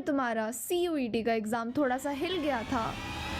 अगर तुम्हारा CUET का एग्ज़ाम थोड़ा सा हिल गया था,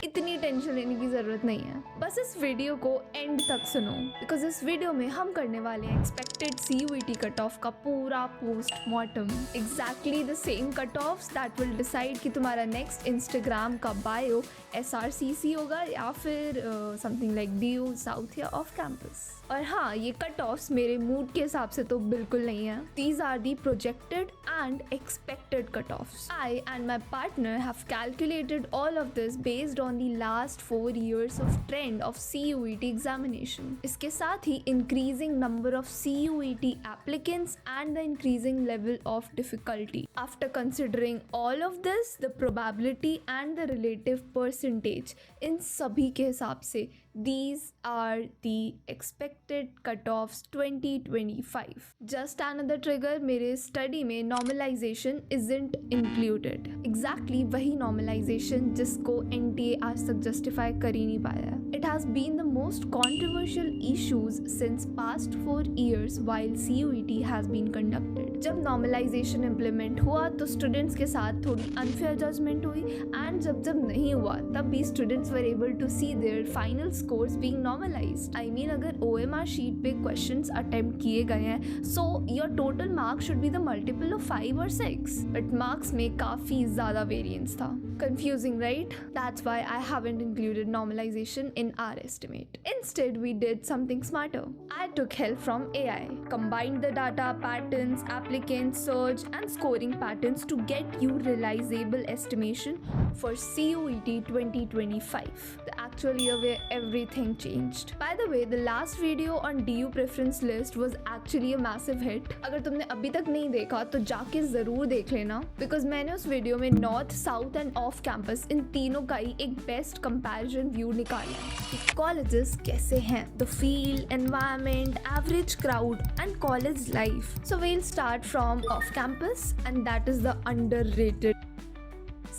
इतनी टेंशन लेने की ज़रूरत नहीं है। बस इस वीडियो को एंड तक सुनो, बिकॉज इस वीडियो में हम करने वाले हैं एक्सपेक्टेड CUET कट ऑफ का पूरा postmortem. Exactly the same cut offs that will decide कि तुम्हारा नेक्स्ट इंस्टाग्राम का बायो SRCC होगा या फिर समथिंग लाइक DU साउथ या ऑफ कैंपस। और हाँ, ये कट ऑफ्स मेरे मूड के हिसाब से तो बिल्कुल नहीं है। These are the projected and expected cut offs. I and my partner have calculated all of this based on the last 4 years of trend of CUET examination. इसके साथ ही increasing number of CUET applicants and the increasing level of difficulty. After considering all of this, the probability and the relative percentage, इन सभी के हिसाब से these are the expected cutoffs 2025. Just another trigger, मेरे study में normalization isn't included. Exactly वही normalization जिसको NTA आज तक justify कर ही नहीं पाया। It has been the most controversial issues since past 4 years while CUET has been conducted. जब normalization implement हुआ तो students के साथ थोड़ी unfair judgment हुई, and जब नहीं हुआ तब भी students were able to see their final scores being normalized. I mean, अगर OMR sheet पे questions attempt किए गए हैं, so your total mark should be the multiple of 5 or 6. But marks में काफी ज़्यादा variance था. Confusing, right? That's why I haven't included normalization in our estimate. Instead, we did something smarter. I took help from AI, combined the data, patterns, applicants, search, and scoring patterns to get you realizable estimation for CUET 2025. The actual year where everything changed. By the way, the last video on DU preference list was actually a massive hit. अगर तुमने अभी तक नहीं देखा तो जाके ज़रूर देख लेना, because मैंने उस वीडियो में north, south end off campus इन तीनों का ही एक बेस्ट कंपैरिजन व्यू निकाला है कि कॉलेजेस कैसे हैं, the feel, environment, average crowd and college life. So we'll start from off campus and that is the underrated.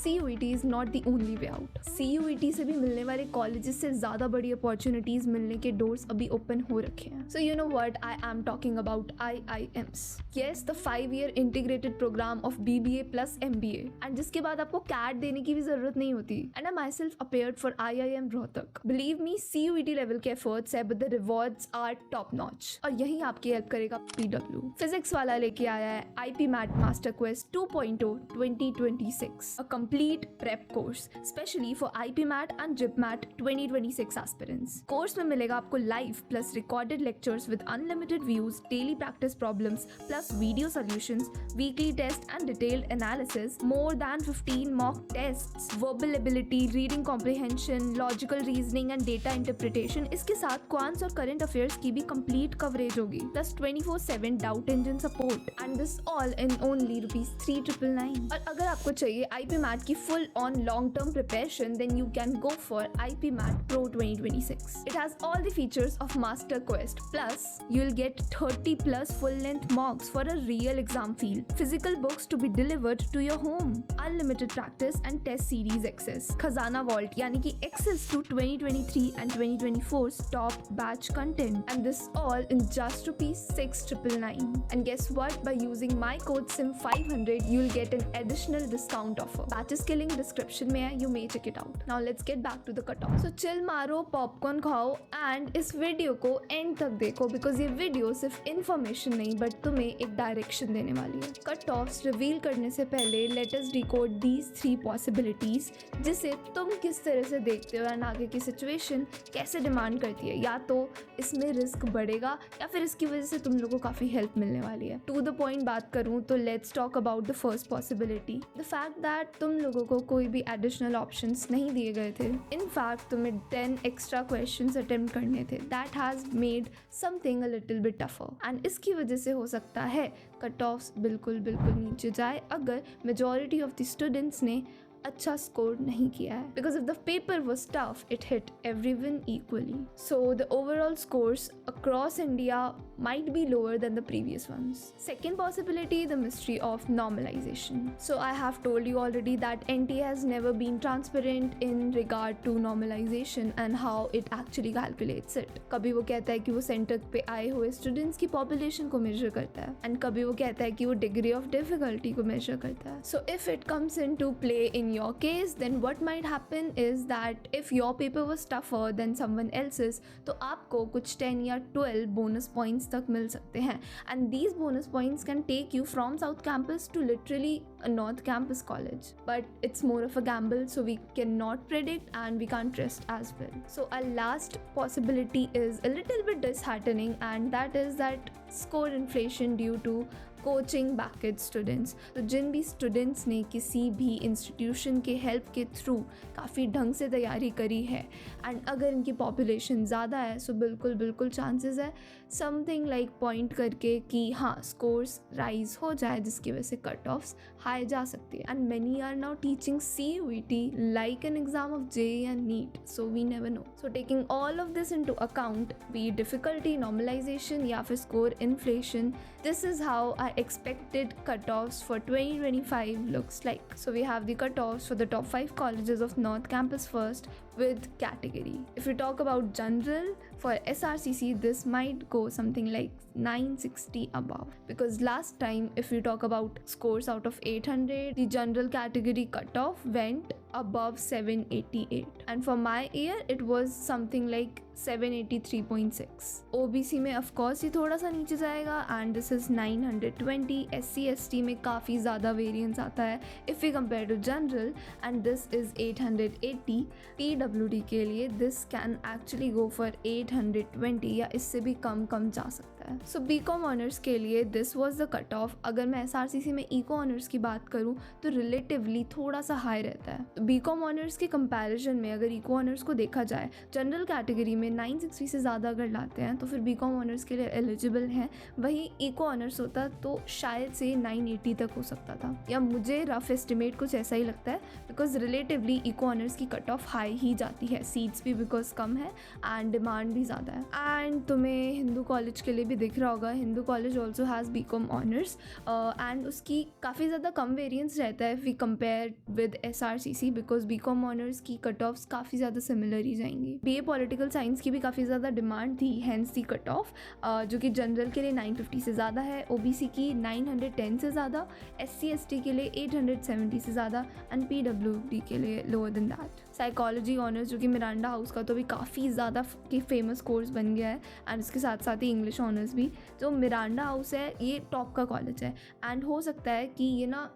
CUET is not the only way out. CUET से भी मिलने वाले colleges से ज़्यादा बड़ी अपॉर्चुनिटीज़ मिलने के डोर्स अभी ओपन हो रखे हैं। So you know what I am talking about, IIMs. Yes, the 5-year integrated program of BBA plus MBA, and जिसके बाद आपको CAT देने की भी ज़रूरत नहीं होती। And I myself appeared for IIM Rohtak. Believe me, CUET level के efforts है, but the rewards are top notch. और यही आपकी हेल्प करेगा PW. फिजिक्स वाला लेके आया है IP MAT Master Quest 2.0 2026. A complete prep course specially for IP MAT and JIP MAT 2026 aspirants. Course में मिलेगा आपको live plus recorded lectures with unlimited views, daily practice problems plus video solutions, weekly test and detailed analysis, more than 15 mock tests, verbal ability, reading comprehension, logical reasoning and data interpretation. इसके साथ quants और current affairs की भी complete coverage होगी, plus 24/7 doubt engine support, and this all in only ₹3,999. और अगर आपको चाहिए IP MAT की full on long term preparation, then you can go for IP MAT Pro 2026. It has all the features of Master Quest, plus you'll get 30 plus full length mocks for a real exam feel, physical books to be delivered to your home, unlimited practice and test series access, Khazana Vault यानी कि access to 2023 and 2024's top batch content, and this all in just ₹6,999. And guess what? By using my code SIM500 you'll get an additional discount offer. Batches के link description में है, you may check it out. Now let's get back to the cutoff. So chill मारो, popcorn खाओ and इस video को and तक देखो, because ये वीडियो सिर्फ इन्फॉर्मेशन नहीं बट तुम्हें एक डायरेक्शन देने वाली है। कट ऑफ्स रिवील करने से पहले let us decode these 3 possibilities, जिसे तुम किस तरह से देखते हो एंड आगे की सिचुएशन कैसे डिमांड करती है। या तो इसमें रिस्क बढ़ेगा या फिर इसकी वजह से तुम लोगों को काफ़ी हेल्प मिलने वाली है। टू द पॉइंट बात करूँ तो let's talk about the first possibility, the fact that तुम लोगों को कोई भी एडिशनल ऑप्शंस नहीं दिए गए थे। इनफैक्ट तुम्हें 10 एक्स्ट्रा क्वेश्चंस अटेम्प्ट करने थे। That has made something a little bit tougher, and इसकी वजह से हो सकता है कट ऑफ्स बिल्कुल नीचे जाए अगर मेजॉरिटी ऑफ द स्टूडेंट्स ने अच्छा स्कोर नहीं किया है, because if the paper was tough it hit everyone equally. So the overall scores across India might be lower than the previous ones. Second possibility, the mystery of normalization. So I have told you already that NTA has never been transparent in regard to normalization and how it actually calculates it. कभी वो कहता है कि वो centre पे आए हुए students की पॉपुलेशन को मेजर करता है, एंड कभी वो कहता है कि वो डिग्री ऑफ डिफिकल्टी को मेजर करता है. So if it comes into play in your case, then what might happen is that if your paper was tougher than someone else's, तो आपको कुछ 10 या 12 बोनस पॉइंट्स तक मिल सकते हैं, and these bonus points can take you from south campus to literally a north campus college, but it's more of a gamble, so we cannot predict and we can't trust as well. So our last possibility is a little bit disheartening, and that is that score inflation due to coaching baggage students. तो जिन भी students ने किसी भी institution के help के through काफ़ी ढंग से तैयारी करी है, एंड अगर इनकी पॉपुलेशन ज़्यादा है, सो बिल्कुल चांसेस है समथिंग लाइक पॉइंट करके कि हाँ स्कोर्स राइज हो जाए, जिसकी वजह से कट ऑफ्स हाई जा सकती है. And many are now teaching CUET like an exam of JEE and NEET, so we never know. So taking all of this into account, be difficulty, normalisation या फिर score inflation, this is how our expected cutoffs for 2025 looks like. So we have the cutoffs for the top 5 colleges of North Campus first with category. If we talk about general, for SRCC this might go something like 960 above, because last time if we talk about scores out of 800, the general category cutoff went above 788, and for my year it was something like 783.6. OBC में of course ये थोड़ा सा नीचे जाएगा, and this is 920. SC ST में काफ़ी ज़्यादा variance आता है if we compare to general, and this is 880. PWD के लिए this can actually go for 820 या इससे भी कम जा सकता है. So BCom ऑनर्स के लिए this was the cut off. अगर मैं SRCC में इको ऑनर्स की बात करूँ तो रिलेटिवली थोड़ा सा हाई रहता है. BCom ऑनर्स के कंपैरिजन में अगर इको ऑनर्स को देखा जाए, जनरल कैटेगरी में 960 से ज़्यादा अगर लाते हैं तो फिर BCom ऑनर्स के लिए एलिजिबल हैं. वहीं इको ऑनर्स होता तो शायद से 980 तक हो सकता था, या मुझे रफ एस्टिमेट कुछ ऐसा ही लगता है, बिकॉज रिलेटिवली इको ऑनर्स की कट ऑफ हाई ही जाती है. सीट्स भी बिकॉज कम है एंड डिमांड भी ज़्यादा है. एंड तुम्हें हिंदू कॉलेज के लिए भी दिख रहा होगा, Hindu college also has BCom honours, and उसकी काफ़ी ज़्यादा कम वेरियंस रहता है we compare with SRCC, because BCom honours की कट ऑफ्स काफ़ी ज़्यादा सिमिलर ही जाएंगी. BA पॉलिटिकल साइंस की भी काफ़ी ज़्यादा डिमांड थी, हैंस दी कट ऑफ, जो कि जनरल के लिए 950 से ज़्यादा है, OBC की 910 से ज़्यादा, SC ST के लिए 870 से ज़्यादा, एंड PWD के लिए lower than that. Psychology honours जो कि मिरांडा हाउस का तो भी काफ़ी ज़्यादा फेमस कोर्स बन गया है, एंड उसके साथ साथ ही इंग्लिश ऑनर्स भी. जो मिरांडा हाउस है ये टॉप का कॉलेज है, एंड हो सकता है कि ये ना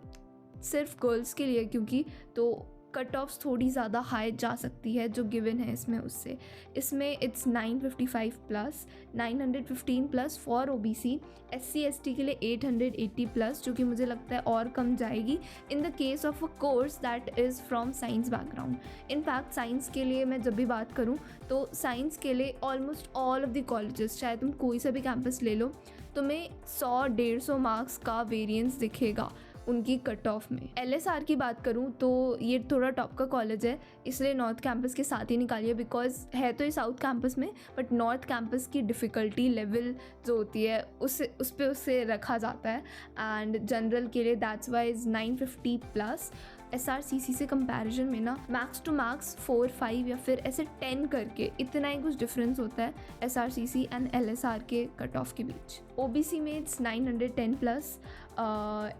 सिर्फ गर्ल्स के लिए, क्योंकि तो कट ऑफ्स थोड़ी ज़्यादा हाई जा सकती है जो गिवन है इसमें उससे. इसमें it's 955 plus, 915 plus for OBC, SC ST के लिए 880 प्लस, जो कि मुझे लगता है और कम जाएगी in the case of a course that is from science background. In fact science के लिए मैं जब भी बात करूँ तो साइंस के लिए almost all of the colleges, चाहे तुम कोई सा भी कैंपस ले लो, तुम्हें 100-150 मार्क्स का वेरिएंस दिखेगा उनकी कट ऑफ में. LSR की बात करूँ तो ये थोड़ा टॉप का कॉलेज है, इसलिए नॉर्थ कैंपस के साथ ही निकालिए, बिकॉज है तो ये साउथ कैंपस में, बट नॉर्थ कैंपस की डिफ़िकल्टी लेवल जो होती है उस पे उससे रखा जाता है. एंड जनरल के लिए that's why is 950 plus. SRCC से कंपैरिजन में ना मैक्स टू मैक्स 4-5 या फिर ऐसे 10 करके इतना ही कुछ डिफरेंस होता है SRCC एंड LSR के कट ऑफ के बीच. OBC में इट्स 910 प्लस,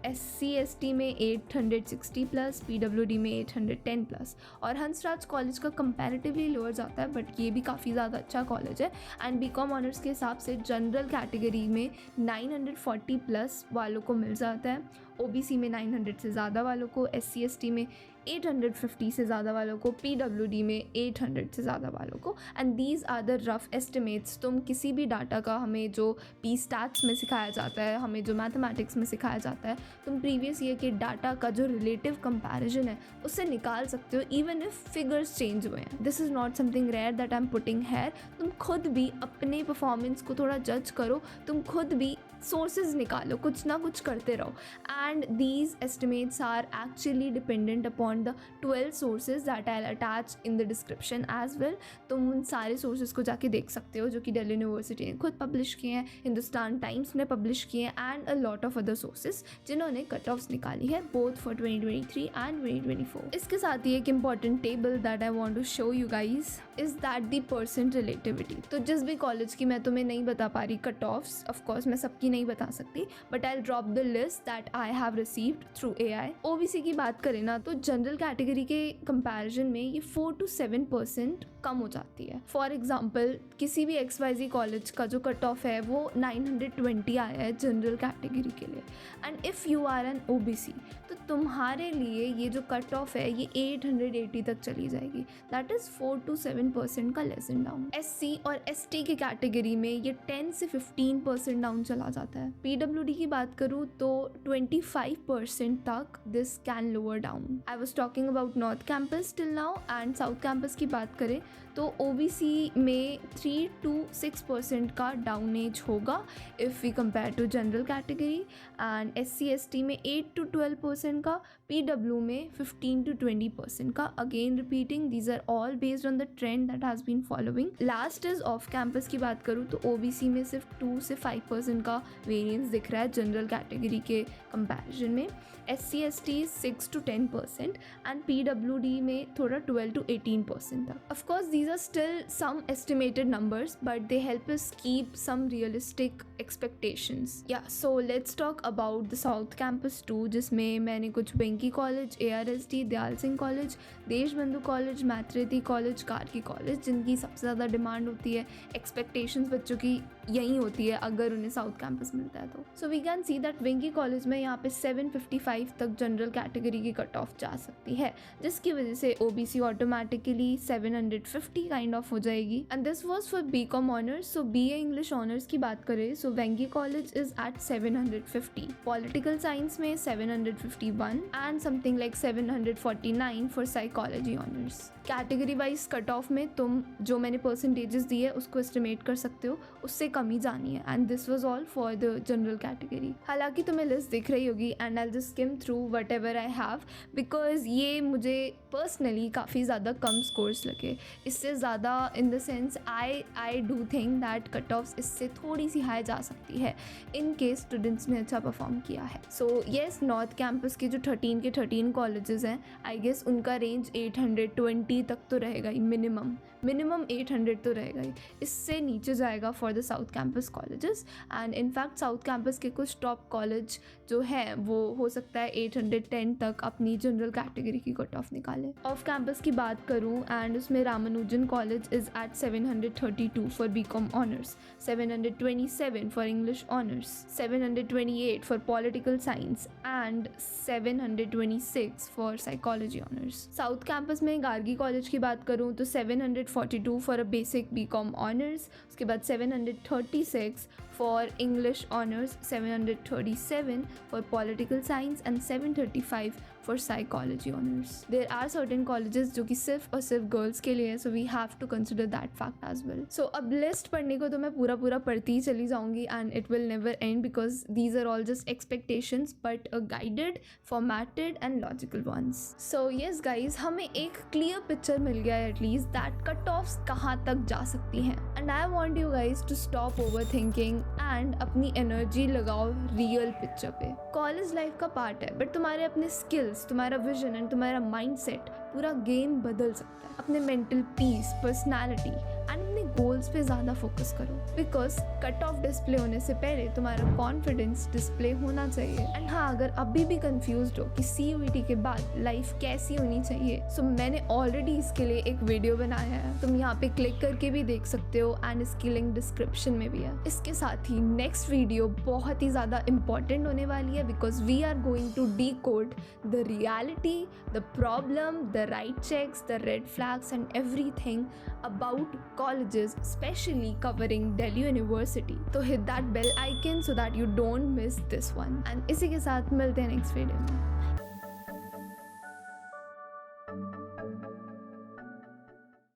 SC ST में 860 प्लस, PWD में 810 प्लस. और हंसराज कॉलेज का कंपैरेटिवली लोअर जाता है, बट ये भी काफ़ी ज़्यादा अच्छा कॉलेज है. एंड BCom ऑनर्स के हिसाब से जनरल कैटेगरी में 940 प्लस वालों को मिल जाता है, OBC में 900 से ज़्यादा वालों को, SC ST में 850 से ज़्यादा वालों को, PWD में 800 से ज़्यादा वालों को. And these are the rough estimates. तुम किसी भी डाटा का, हमें जो PStats में सिखाया जाता है, हमें जो मैथमेटिक्स में सिखाया जाता है, तुम प्रीवियस ईयर के डाटा का जो रिलेटिव कंपैरिजन है उससे निकाल सकते हो, इवन इफ फिगर्स चेंज हुए हैं. This is not something rare that I am putting here. तुम खुद भी अपने परफॉर्मेंस को थोड़ा जज करो, तुम खुद भी सोर्सेज निकालो, कुछ ना कुछ करते रहो। And these estimates are actually dependent upon the 12 sources that I attach in the description as well. तुम उन सारे सोर्सेज को जाके देख सकते हो जो कि दिल्ली यूनिवर्सिटी ने खुद पब्लिश किए हैं, हिंदुस्तान टाइम्स ने पब्लिश किए हैं and a lot of other sources जिन्होंने कट ऑफ्स निकाली है बोथ फॉर 2023 एंड 2024। इसके साथ ही एक important table that I want to show you guys is that the percent relativity. तो जिस भी कॉलेज की मैं तुम्हें नहीं बता पा रही कट ऑफ्स, ऑफकोर्स मैं सबकी नहीं बता सकती, but I drop the list that I have received through AI। OBC की बात करें ना तो जनरल कैटेगरी के कंपैरिजन में ये 4 to 7% कम हो जाती है। फॉर एग्जाम्पल किसी भी XYZ कॉलेज का जो कट ऑफ है वो 920 आया है जनरल कैटेगरी के लिए, and if you are an OBC तो तुम्हारे लिए ये जो कट ऑफ है ये 880 तक चली जाएगी। दैट इज़ 4 to 7% का लेसन डाउन। SC और ST की कैटेगरी में ये 10 से 15% डाउन चला जाता है। PWD की बात करूँ तो 25% तक this can lower down. I was talking about north campus till now, and south campus की बात करें तो OBC में 3 to 6% का डाउन एज होगा if we compare to general category, and SC ST में 8 to 12% का, PW में 15 to 20% का। Again repeating, these are all based on the trend that has been following. Last is off campus की बात करूँ तो OBC में सिर्फ 2 से 5% का वेरिएंस दिख रहा है जनरल कैटेगरी के कंपैरिजन में। SC ST 6 to 10% and PWD में थोड़ा 12 to 18% तक। Of course these are still some estimated numbers but they help us keep some realistic expectations. Yeah, so let's talk about the South Campus too, जिसमें मैंने कुछ Venky college, ARSD, Dayal Singh college, Deshbandhu college, Maitreyi college, Gargi college जिनकी सबसे ज़्यादा demand होती है, expectations बच्चों की यही होती है अगर उन्हें साउथ कैंपस मिलता है तो। So we can see that Venky college में यहाँ पे 755 तक जनरल कैटेगरी की कट ऑफ जा सकती है, जिसकी वजह से OBC ऑटोमेटिकली 750 काइंड ऑफ हो जाएगी। And this was for BCom honours. So BA English honours की बात करें so Venky college is at 750, political science में 751 and something like 749 for psychology honours. Category wise cut off में तुम जो मैंने परसेंटेजेस दी है उसको एस्टिमेट कर सकते हो, उससे कमी जानी है। And this was all for the general category. हालांकि तुम्हें लिस्ट दिख रही होगी and I just skim through what ever I have, because ये मुझे पर्सनली काफ़ी ज़्यादा कम स्कोर्स लगे। इससे ज़्यादा in the sense I do think that cut offs इससे थोड़ी सी हाई जा सकती है इन केस स्टूडेंट्स ने अच्छा परफॉर्म किया है। सो येस, नॉर्थ कैंपस के जो 13 के 13 कॉलेजेस हैं आई गेस उनका रेंज 820 तक तो रहेगा ही, मिनिमम 800 तो रहेगा ही। इससे नीचे जाएगा for the south campus colleges, and in fact south campus के कुछ टॉप कॉलेज जो हैं वो हो सकता है 810 तक अपनी जनरल कैटेगरी की कट ऑफ निकाले। ऑफ कैंपस की बात करूं एंड उसमें Ramanujan college is at 732 for BCom honours, 727 for English honours, 728 for political science and 726 for psychology honours. South campus में गार्गी कॉलेज की बात करूं तो 742 for a basic BCom honours, उसके बाद 736 for English honours, 737 for political science and 735 for psychology honours. There are certain colleges जो कि सिर्फ और सिर्फ गर्ल्स के लिए है, so we have to consider that fact as well. So अब लिस्ट पढ़ने को तो मैं पूरा पढ़ती ही चली जाऊंगी and it will never end because these are all just expectations but a guided, formatted and logical ones. So yes guys, हमें एक क्लियर पिक्चर मिल गया है एटलीस्ट दैट कट ऑफ्स कहाँ तक जा सकती हैं, and I want you guys to stop over thinking and अपनी एनर्जी लगाओ रियल पिक्चर पे। कॉलेज लाइफ का पार्ट है बट तुम्हारे अपने स्किल्स, तुम्हारा विजन एंड तुम्हारा माइंडसेट पूरा गेम बदल सकता है। अपने मेंटल पीस, पर्सनालिटी एंड अपने गोल्स पे ज़्यादा फोकस करो, बिकॉज कट ऑफ डिस्प्ले होने से पहले तुम्हारा कॉन्फिडेंस डिस्प्ले होना चाहिए। एंड हाँ, अगर अभी भी कंफ्यूज्ड हो कि CUET के बाद लाइफ कैसी होनी चाहिए, सो मैंने ऑलरेडी इसके लिए एक वीडियो बनाया है, तुम यहाँ पे क्लिक करके भी देख सकते हो एंड इसकी लिंक डिस्क्रिप्शन में भी है। इसके साथ ही नेक्स्ट वीडियो बहुत ही ज़्यादा इंपॉर्टेंट होने वाली है because we are going to decode the reality, the problem, the right checks, the red flags and everything about colleges, especially covering Delhi University. तो hit that bell icon so that you don't miss this one. And इसी के साथ मिलते हैं next video में।